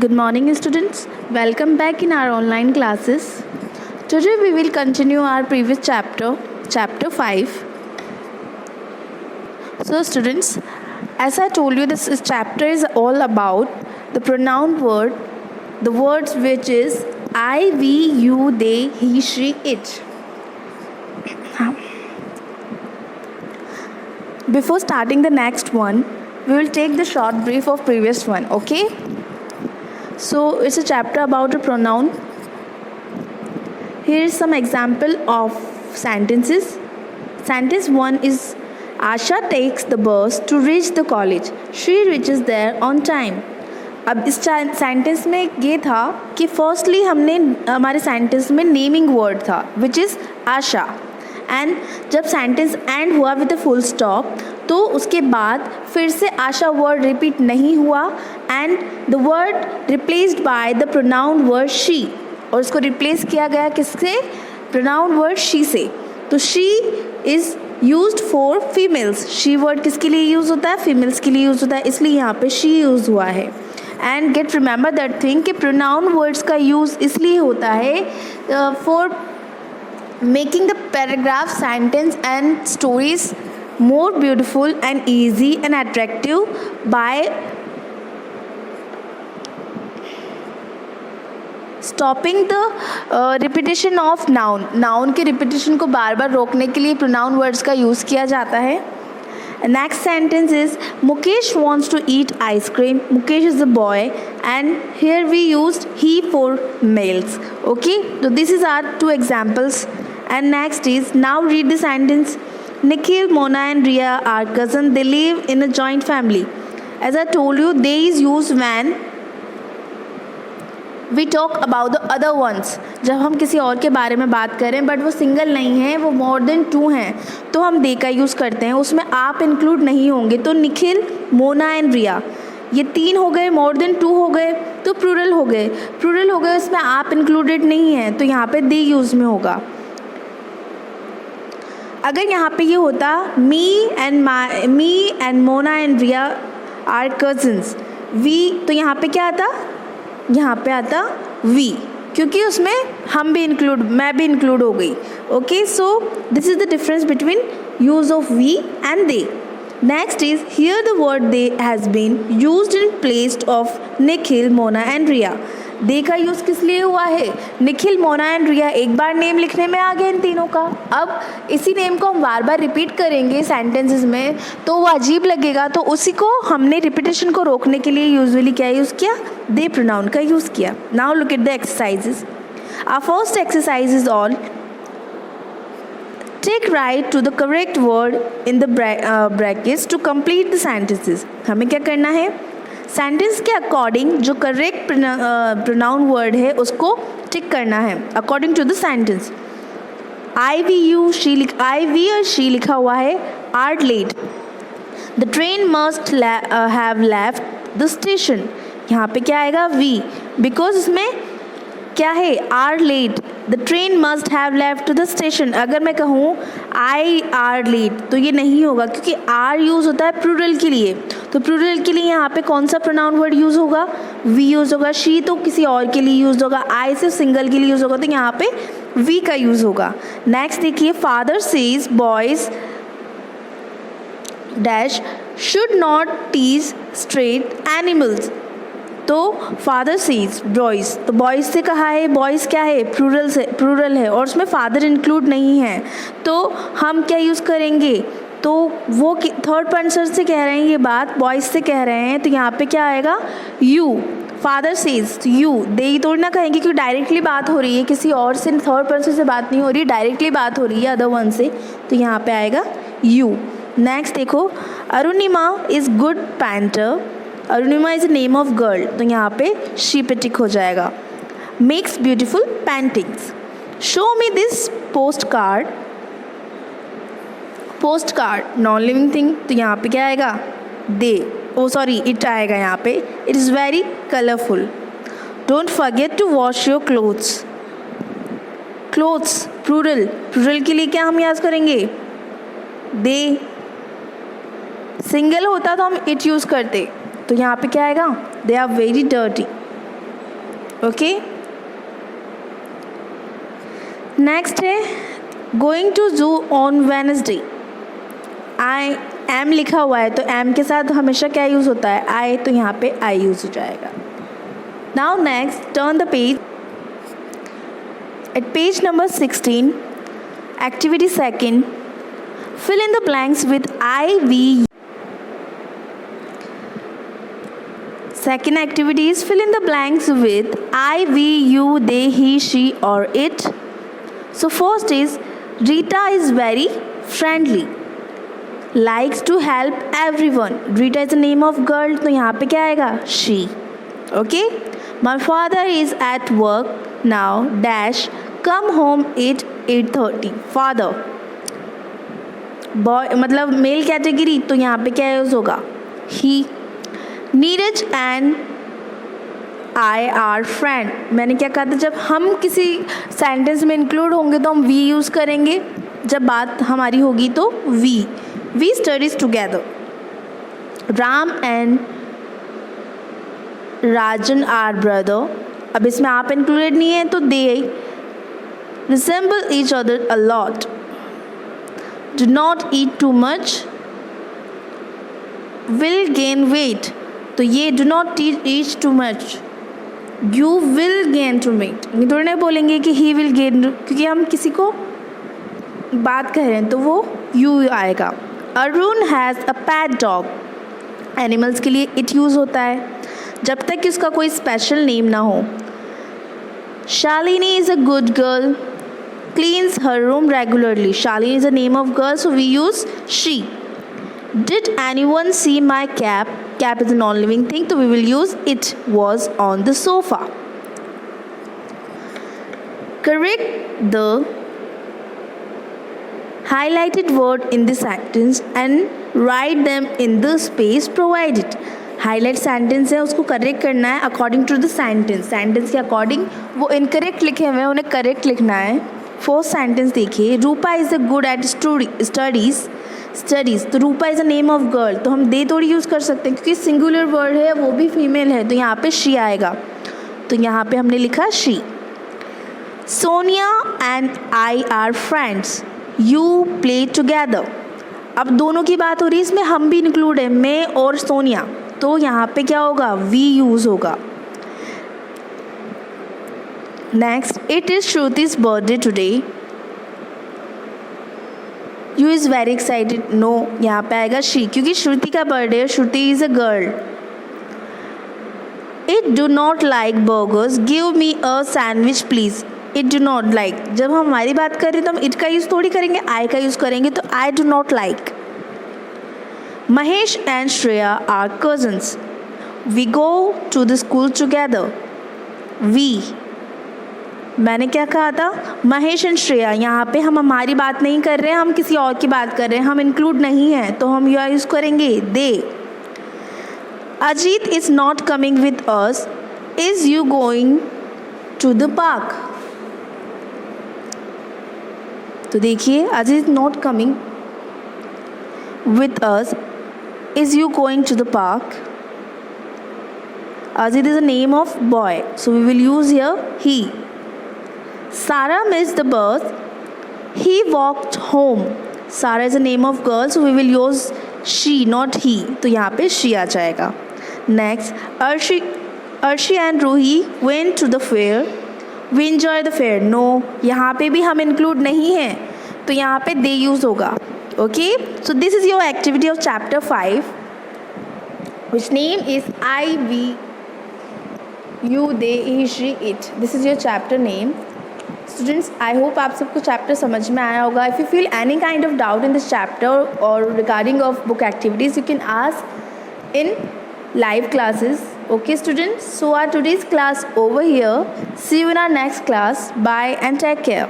Good morning, students. Welcome back in our online classes. Today we will continue our previous chapter, chapter 5. So, students, as I told you, this chapter is all about the pronoun word, the words which is I, we, you, they, he, she, it. Before starting the next one, we will take the short brief of previous one, okay? So it's a chapter about a pronoun. Here is some example of sentences. Sentence 1 is Asha takes the bus to reach the college. She reaches there on time. अब इस sentence में ये था कि firstly हमने हमारे sentence में naming word था विच इज़ आशा, एंड जब सेंटेंस एंड हुआ विद अ फुल स्टॉप तो उसके बाद फिर से आशा वर्ड रिपीट नहीं हुआ and the word replaced by the pronoun word she, और उसको रिप्लेस किया गया किससे? प्रोनाउन वर्ड शी से. तो she is used for females. She word किसके लिए यूज़ होता है? फीमेल्स के लिए यूज़ होता है, इसलिए यहाँ पे शी यूज़ हुआ है. And get remember that thing कि प्रोनाउन वर्ड्स का यूज़ इसलिए होता है for making the paragraph, sentence and stories more beautiful and easy and attractive by stopping the repetition of noun. Noun के repetition को बार बार रोकने के लिए pronoun words का यूज़ किया जाता है. Next sentence is Mukesh wants to eat ice cream. Mukesh is a boy and here we used he for males. Okay, so this is our two examples. And next is, now read the sentence. Nikhil, Mona and Riya are cousins. They live in a joint family. As I told you, they is used when we talk about the other ones. जब हम किसी और के बारे में बात करें but वो सिंगल नहीं है, वो मोर देन 2 हैं, तो हम दे का यूज़ करते हैं. उसमें आप इंक्लूड नहीं होंगे. तो निखिल, मोना एंड रिया ये 3 हो गए, मोर देन 2 हो गए तो प्लूरल हो गए. प्लूरल हो गए, उसमें आप इंक्लूडेड नहीं है, तो यहाँ पे दे यूज़ में होगा. अगर यहाँ पे ये होता me and Mona and Riya are cousins we, तो यहाँ पे क्या आता? यहाँ पे आता वी, क्योंकि उसमें हम भी इंक्लूड, मैं भी इंक्लूड हो गई. Okay, so this is the difference between use of we and they. Next is here the word they has been used in place of Nikhil, Mona and Riya. They का यूज़ किस लिए हुआ है? निखिल, मोना एंड रिया एक बार नेम लिखने में आ गया इन तीनों का. अब इसी नेम को हम बार बार रिपीट करेंगे सेंटेंसेस में तो वो अजीब लगेगा, तो उसी को हमने रिपीटेशन को रोकने के लिए यूजुअली क्या यूज़ किया? दे प्रोनाउन का यूज़ किया. Now look at the exercises. Our first exercise is all take right to the correct word in the brackets to complete the sentences. हमें क्या करना है? सेंटेंस के अकॉर्डिंग जो करेक्ट प्रोनाउन वर्ड है उसको टिक करना है according to the sentence. I we you she I we और शी लिखा हुआ है. Are late. The train must have left the station. यहाँ पे क्या आएगा? वी, बिकॉज इसमें क्या है? Are late. The train must have left the station. अगर मैं कहूँ आई आर लेट तो ये नहीं होगा, क्योंकि आर यूज़ होता है प्लूरल के लिए. तो प्लूरल के लिए यहाँ पे कौन सा प्रोनाउन वर्ड यूज़ होगा? वी यूज़ होगा. शी तो किसी और के लिए यूज़ होगा. आई सिर्फ सिंगल के लिए यूज़ होगा, तो यहाँ पे वी का यूज़ होगा. नेक्स्ट देखिए, father says boys dash should not tease straight animals. तो फादर सीज बॉयज़, तो बॉयज़ से कहा है. बॉयज़ क्या है? प्लूरल है और उसमें फादर इंक्लूड नहीं है, तो हम क्या यूज़ करेंगे? तो वो थर्ड पर्सन से कह रहे हैं ये बात, बॉयज़ से कह रहे हैं, तो यहाँ पे क्या आएगा? You. Father says you. They ही थोड़ी ना कहेंगे, क्योंकि डायरेक्टली बात हो रही है किसी और से, थर्ड पर्सन से बात नहीं हो रही, डायरेक्टली बात हो रही है अदर वन से, तो यहाँ पे आएगा यू. नेक्स्ट देखो, Arunima is good painter. Arunima is a name of girl, तो यहाँ पे शी पे टिक हो जाएगा. Makes beautiful paintings. Show me this post card. Post card non living thing, तो यहाँ पे क्या आएगा? दे. ओ सॉरी, इट आएगा यहाँ पे. It is very colourful. Don't forget to wash your clothes. Clothes plural. Plural के लिए क्या हम यूज़ करेंगे? दे. सिंगल होता तो हम इट यूज़ करते, तो यहाँ पे क्या आएगा? They are very dirty. Okay, next है going to zoo on Wednesday. I am लिखा हुआ है तो एम के साथ हमेशा क्या यूज़ होता है, आई, तो यहाँ पे आई यूज़ हो जाएगा। Now next, turn the page eight page number 16, activity second, fill in the blanks with I, V. Second activity is fill in the blanks with I, we, you, they, he, she or it. So first is Rita is very friendly, likes to help everyone. Rita is the name of girl, तो यहाँ पे क्या आएगा, she. Okay. My father is at work now dash come home at 8:30. Father boy मतलब male category, तो यहाँ पे क्या यूज़ होगा, he. Neeraj and I are friend. मैंने क्या कहा था, जब हम किसी सेंटेंस में इंक्लूड होंगे तो हम वी यूज़ करेंगे, जब बात हमारी होगी तो we studies together. Ram and Rajan are brother. अब इसमें आप इंक्लूडेड नहीं है तो they resemble each other a lot. Do not eat too much, will gain weight, तो ये do not eat too much, you will gain too weight। ये थोड़ा नहीं बोलेंगे कि he will gain, क्योंकि हम किसी को बात कर रहे हैं तो वो you आएगा। Arun has a pet dog. Animals के लिए it यूज़ होता है जब तक कि उसका कोई स्पेशल नेम ना हो। Shalini is a good girl, cleans her room regularly. Shalini is a name of girl, so we use she. Did anyone see my cap? Cap is a non-living thing, so we will use it was on the sofa. Correct the highlighted word in the sentence and write them in the space provided. Highlight sentence है, उसको correct करना है according to the sentence के according वो incorrect लिखे हुए हैं, उन्हें करेक्ट लिखना है। फर्स्ट सेंटेंस देखिए, Rupa is a good at studies, तो Rupa is a name of girl, तो हम दे थोड़ी यूज़ कर सकते हैं क्योंकि सिंगुलर वर्ड है, वो भी फीमेल है, तो यहाँ पे शी आएगा, तो यहाँ पे हमने लिखा she. Sonia and I are friends, you play together. अब दोनों की बात हो रही है, इसमें हम भी इंक्लूड है, मैं और सोनिया, तो यहाँ पे क्या होगा, वी यूज़ होगा। Next, it is Shruti's birthday today, you is very excited, no, यहाँ पे आएगा शी क्योंकि श्रुति का बर्थडे है, Shruti is a girl. It do not like burgers, give me a sandwich please. It do not like, जब हम हमारी बात करें तो हम इट का यूज़ थोड़ी करेंगे, आई का यूज़ करेंगे, तो I do not like. Mahesh and Shreya are cousins, we go to the school together, we. मैंने क्या कहा था, महेश एंड श्रेया, यहाँ पे हम हमारी बात नहीं कर रहे हैं, हम किसी और की बात कर रहे हैं, हम इंक्लूड नहीं हैं, तो हम यू यूज़ करेंगे they. Ajit is not coming with us, is you going to the park. तो देखिए, Ajit not coming with us, is you going to the park. Ajit is a name of boy, so we will use here he. Sarah missed the bus, he walked home. Sarah is a name of girl, so we will use she, not he. तो यहाँ पे she आ जाएगा। Next, Arshi and Ruhi went to the fair. We enjoy the fair. No, यहाँ पे भी हम include नहीं हैं, तो यहाँ पे they use होगा। Okay, so this is your activity of chapter 5, which name is I, we, you, they, he, she, it. This is your chapter name. Students, I hope आप सबको chapter समझ में आया होगा. If you feel any kind of doubt in this chapter or regarding of book activities, you can ask in live classes. Okay students, so our today's class over here. See you in our next class. Bye and take care.